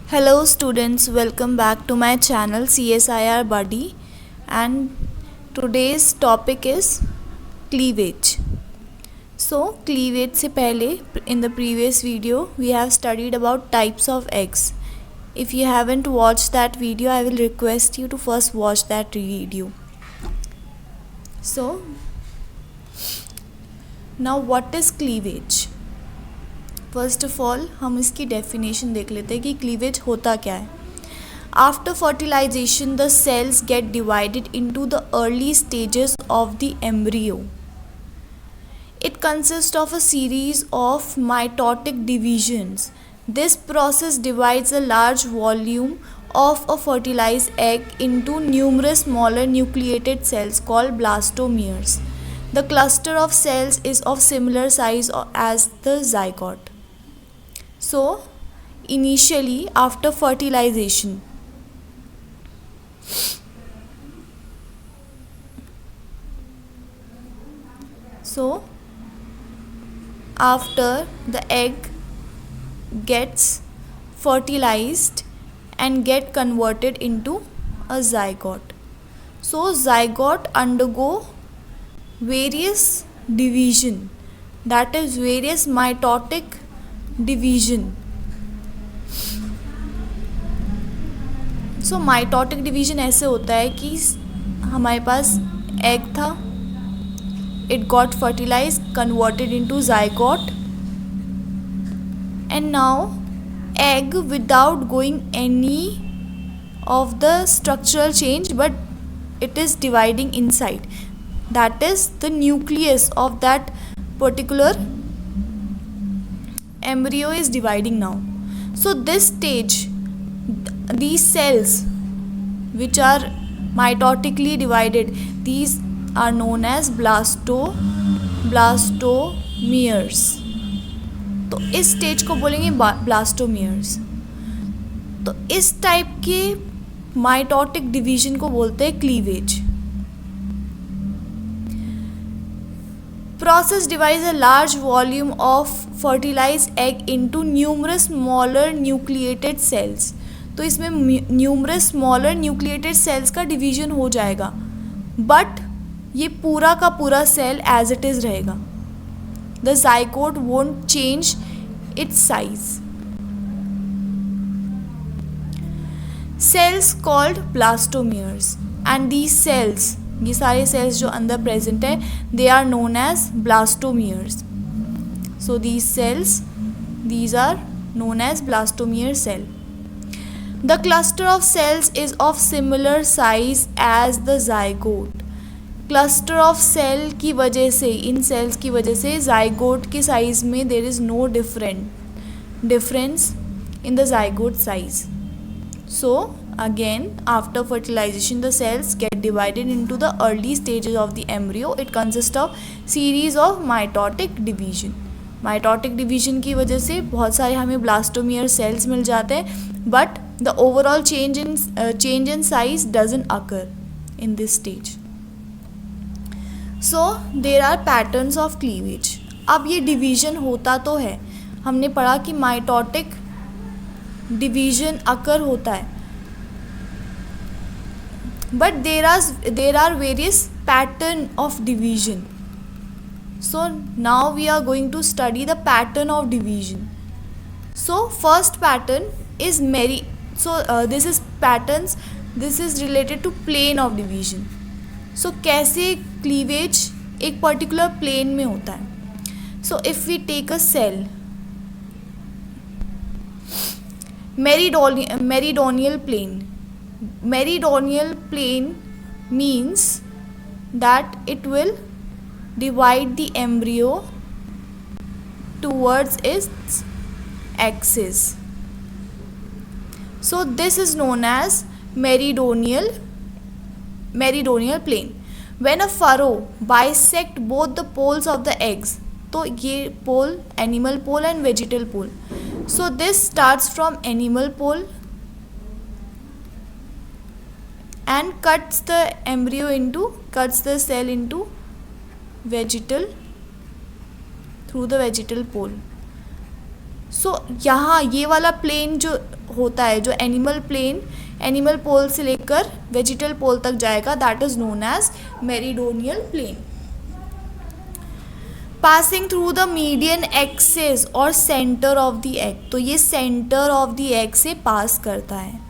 Hello students, welcome back to my channel CSIR Buddy, and today's topic is cleavage. So cleavage से पहले in the previous video we have studied about types of eggs. If you haven't watched that video, I will request you to first watch that video. So now what is cleavage? First of all हम इसकी definition देख लेते हैं कि cleavage होता क्या है. After fertilization the cells get divided into the early stages of the embryo. It consists of a series of mitotic divisions. This process divides a large volume of a fertilized egg into numerous smaller nucleated cells called blastomeres. The cluster of cells is of similar size as the zygote. So, initially after fertilization, after the egg gets fertilized and get converted into a zygote. So zygote undergo various division, that is various mitotic division. So mitotic division ऐसे होता है कि हमारे पास egg था, it got fertilized, converted into zygote, and now egg without going any of the structural change, but it is dividing inside, that is the nucleus of that particular embryo is dividing now. So this stage, these cells which are mitotically divided, these are known as blastomeres. तो इस stage को बोलेंगे blastomeres. तो इस type के mitotic division को बोलते हैं cleavage. Process divides a large volume of fertilized egg into numerous smaller nucleated cells. तो इसमें numerous smaller nucleated cells का division हो जाएगा, but ये पूरा का पूरा cell as it is रहेगा. The zygote won't change its size. Cells called blastomeres, and these cells, ये सारे सेल्स जो अंदर प्रेजेंट है, they are known as blastomeres. So these cells, these are known as blastomere cell. The cluster of cells is of similar size as the zygote. Cluster of cell की वजह से, इन sales की वजह से zygote के size में there is no difference in the zygote size. So again, after fertilization the cells get divided into the early stages of the embryo. It consists of series of mitotic division. Mitotic division की वजह से बहुत सारे हमें blastomere sales मिल जाते हैं, but the overall change in size doesn't occur in this stage. So there are patterns of cleavage. अब ये division होता तो है, हमने पढ़ा कि mitotic division occur होता है, but there are various pattern of division. So now we are going to study the pattern of division. So first pattern is this is patterns, this is related to plane of division. So कैसे cleavage एक particular plane में होता है. So if we take a cell, meridional plane. Meridional plane means that it will divide the embryo towards its axis. So this is known as meridional plane. When a furrow bisect both the poles of the eggs, तो ये pole, animal pole and vegetal pole. So this starts from animal pole and cuts the cell into vegetal through the vegetal pole. सो यहाँ ये वाला plane जो होता है जो animal पोल से लेकर वेजिटल पोल तक जाएगा, that is known as meridional plane. Passing through the median axis और सेंटर ऑफ द एग, तो ये सेंटर ऑफ द एग से पास करता है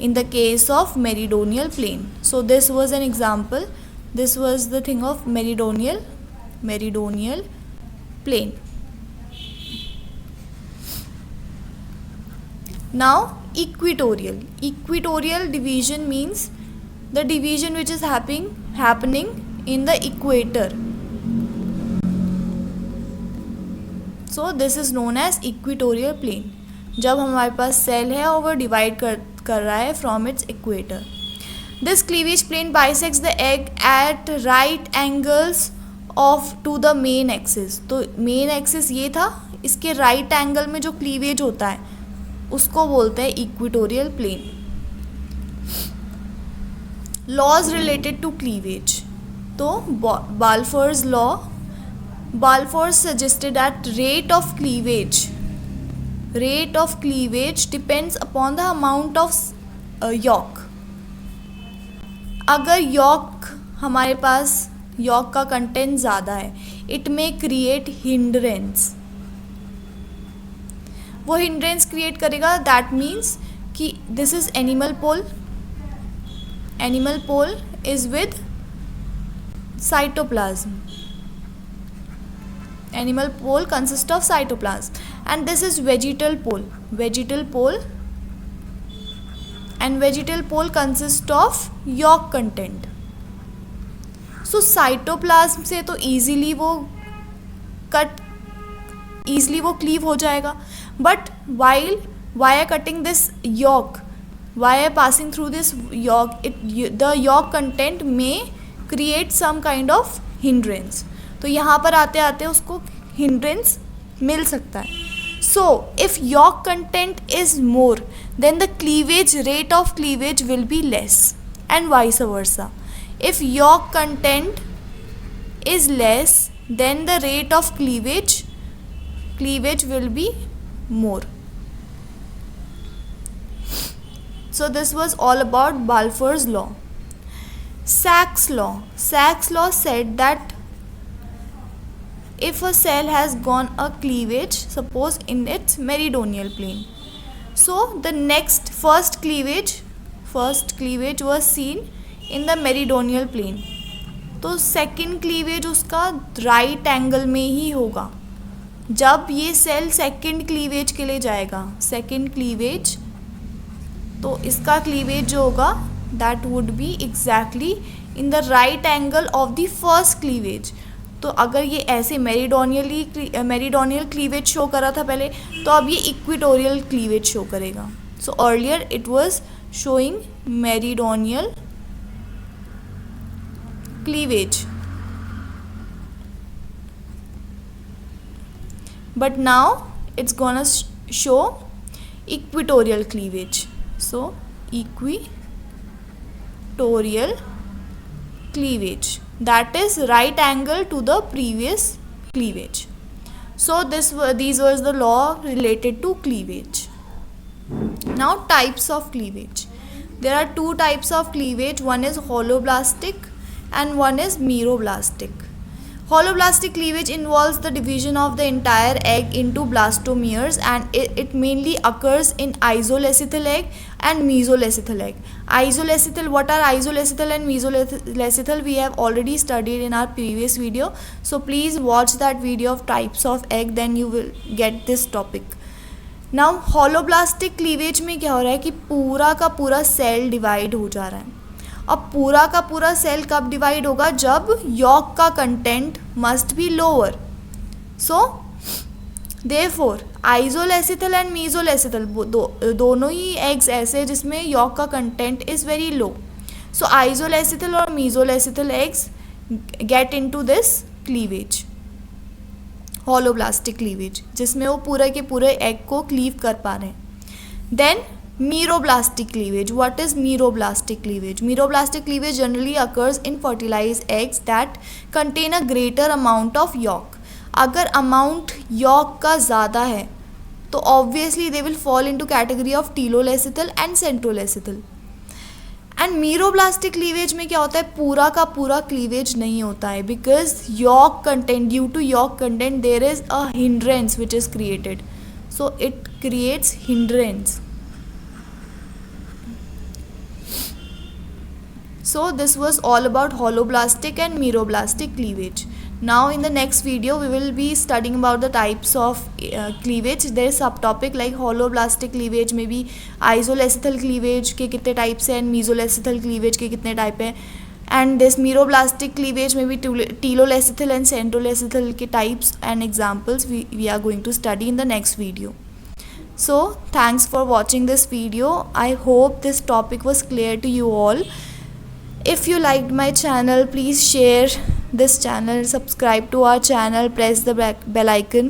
in the case of meridional plane. So this was an example, this was the thing of meridional plane. Now equatorial division means the division which is happening in the equator. So this is known as equatorial plane. जब हमारे पास cell है और वो divide कर रहा है from its equator. This cleavage plane bisects the egg at right angles of to the main axis. तो main axis ये था, इसके राइट एंगल में जो क्लीवेज होता है उसको बोलते हैं equatorial plane. Laws related to cleavage, तो Balfour's law, Balfour's suggested that rate of cleavage depends upon the amount of yolk. अगर yolk हमारे पास yolk का कंटेंट ज़्यादा है, it may create hindrance. वो hindrance create करेगा, that means कि this is animal pole is with cytoplasm. Animal pole consists of cytoplasm, and this is vegetal pole, and vegetal pole consists of yolk content. So cytoplasm से तो easily वो cleave हो जाएगा, but while via cutting this yolk, via passing through this yolk, the yolk content may create some kind of hindrance. तो यहाँ पर आते आते उसको hindrance मिल सकता है. So if yolk content is more, then the rate of cleavage will be less, and vice versa. If yolk content is less, then the rate of cleavage will be more. So this was all about Balfour's law. Sachs law said that if a cell has gone a cleavage, suppose in its meridional plane, so the first cleavage was seen in the meridional plane, तो second cleavage उसका right angle में ही होगा. जब ये cell second cleavage के लिए जाएगा, second cleavage, तो इसका cleavage जो होगा that would be exactly in the right angle of the first cleavage. तो अगर ये ऐसे मेरिडोनियल क्लीवेज शो कर रहा था पहले, तो अब ये इक्वेटोरियल क्लीवेज शो करेगा. So earlier it was showing meridional cleavage, but now it's gonna show equatorial cleavage. So equatorial cleavage, that is right angle to the previous cleavage. So these were the law related to cleavage. Now types of cleavage. There are two types of cleavage, one is holoblastic and one is meroblastic. Holoblastic cleavage involves the division of the entire egg into blastomeres, and it mainly occurs in isolecithal egg and mesolecithal egg. What are isolecithal and mesolecithal? We have already studied in our previous video, so please watch that video of types of egg, then you will get this topic. Now holoblastic cleavage में क्या हो रहा है कि पूरा का पूरा cell divide हो जा रहा है. अब पूरा का पूरा सेल कब डिवाइड होगा? जब यॉक का content must be lower. So therefore isolecithal and mesolecithal दोनों ही एग्स ऐसे जिसमें यॉक का content is very low. So isolecithal और mesolecithal eggs get into this cleavage, holoblastic cleavage, जिसमें वो पूरे के पूरे एग को क्लीव कर पा रहे हैं. Then meroblastic cleavage. What is meroblastic cleavage? Meroblastic cleavage generally occurs in fertilized eggs that contain a greater amount of yolk. अगर amount yolk का ज़्यादा है तो obviously they will fall into category of telolecithal and centrolecithal. And meroblastic cleavage में क्या होता है, पूरा का पूरा क्लीवेज नहीं होता है, because yolk content, due to yolk content there is a hindrance which is created, so it creates hindrance. So this was all about holoblastic and meroblastic cleavage. Now in the next video we will be studying about the types of cleavage. There is subtopic like holoblastic cleavage में भी isolecithal cleavage के कितने types हैं, and mesolecithal cleavage के कितने type हैं, and this meroblastic cleavage में भी telolecithal and centrolecithal के types and examples we are going to study in the next video. So thanks for watching this video. I hope this topic was clear to you all. If you liked my channel, please share this channel, subscribe to our channel, press the bell icon